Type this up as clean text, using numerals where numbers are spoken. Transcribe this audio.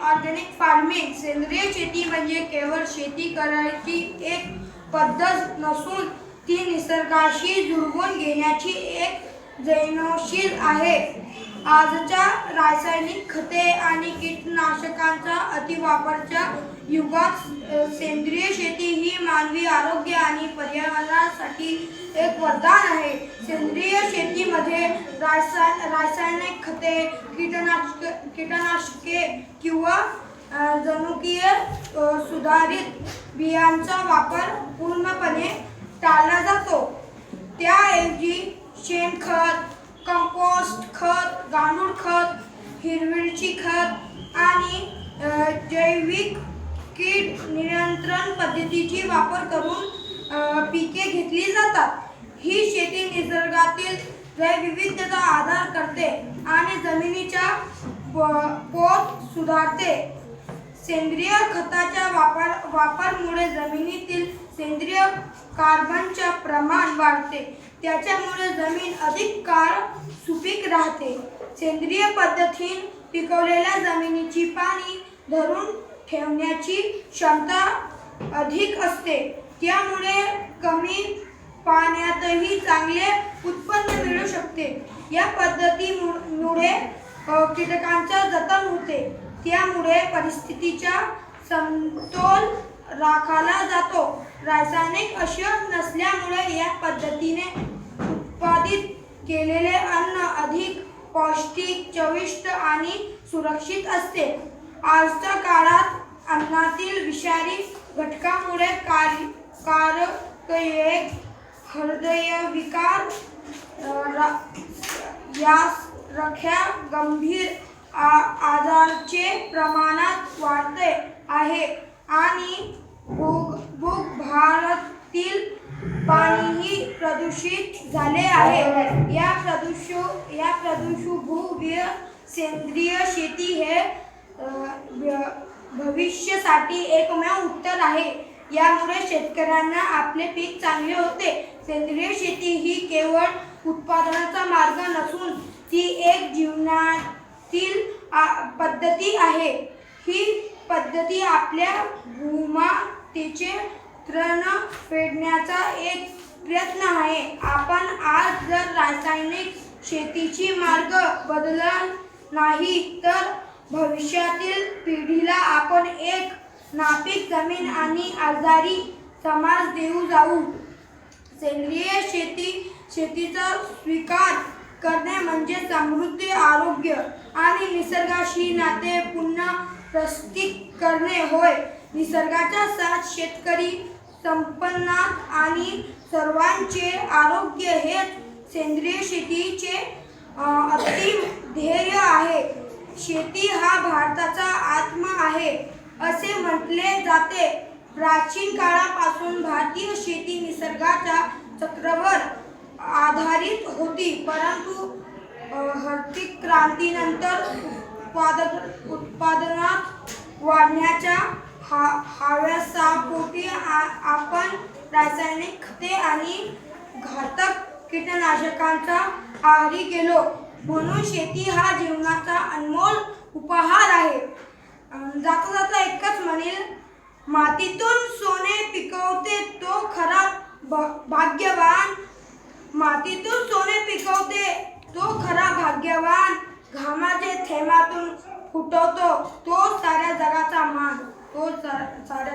Organic farming सेंद्रिय शेती म्हणजे केवळ शेती करायची एक पद्धत नसून ती निसर्गाशी जुळवून घेण्याची एक जैवशील आहे. आजच्या रासायनिक खते आणि कीटकनाशकांचा अतिवापराच्या युगात सेंद्रिय शेती ही मानवी आरोग्य आणि पर्यावरणासाठी एक वरदान आहे. सेंद्रिय शेतीमध्ये रासायनिक खते, कीटकनाशके किंवा जनुकीय सुधारित बियांचा वापर पूर्णपणे टाळला जातो. त्याऐवजी शेणखत, कंपोस्ट खत, गांडूळ खत, हिरवळीचे खत आणि जैविक कीड नियंत्रण पद्धतीचा वापर करून पिके घेतली जातात. ही शेती निसर्गातील जैवविविधतेचा आधार करते आणि जमिनीचा पोत सुधारते. सेंद्रिय खताच्या वापरामुळे जमिनीतील सेंद्रिय कार्बनचे प्रमाण वाढते. त्याच्यामुळे जमीन अधिक काळ सुपीक राहते. सेंद्रिय पद्धतीने पिकवलेल्या जमिनीची पाणी धरून ठेवण्याची क्षमता अधिक असते. त्यामुळे कमी पाण्यातही चांगले उत्पन्न मिळू शकते. या पद्धतीमुळे कीटकांचे जतन होते. त्यामुळे परिस्थितीचा समतोल राखला जातो. रासायनिक अंश नसल्यामुळे या पद्धतीने उत्पादित केलेले अन्न अधिक पौष्टिक, चविष्ट आणि सुरक्षित असते. आजच्या काळात अन्नातील विषारी घटकांमुळे कर्करोग, हृदयविकार यासारख्या गंभीर आजारांचे प्रमाण वाढते आहे आणि भूगर्भातील पाणीही प्रदूषित झाले आहे. या प्रदूषित सेंद्रिय शेती हे भविष्यासाठी एकमेव उत्तर आहे. यामुळे शेतकऱ्यांना आपले पीक चांगले होते. सेंद्रिय शेती ही केवळ उत्पादनाचा मार्ग नसून ती एक जीवनातील पद्धती आहे. ही पद्धती आपल्या भूमातेचे तृण फेडण्याचा एक प्रयत्न आहे. आपण आज जर रासायनिक शेतीची मार्ग बदलला नाही तर भविष्यातील पिढीला आपण एक नापीक जमीन आणि आजारी समाज देऊ जाऊ. सेंद्रिय शेतीचा स्वीकार करणे म्हणजे समृद्धी, आरोग्य आणि निसर्गाशी नाते पुन्हा प्रस्थापित करणे होय. निसर्गाचा साथ, शेतकरी संपन्न आणि सर्वांचे आरोग्य हेच सेंद्रिय शेतीचे अंतिम ध्येय आहे. शेती हा भारताचा आत्मा आहे असे म्हटले जाते. प्राचीन काळापासून भारतीय शेती निसर्गाच्या चक्रावर आधारित होती. परंतु हरित क्रांतीनंतर उत्पादनात वाढण्याच्या हव्यासापोटी आपण रासायनिक खते आणि घातक कीटकनाशकांच्या आहारी गेलो. म्हणून शेती हा जीवनाचा अनमोल उपहार आहे. जाता जाता एकच म्हणेल, मातीतून सोने पिकवते तो खरा भाग्यवान. मातीतून सोने पिकवते तो खरा भाग्यवान. घामाचे थेंबातून फुटवतो तो साऱ्या जगाचा मान. तो साऱ्या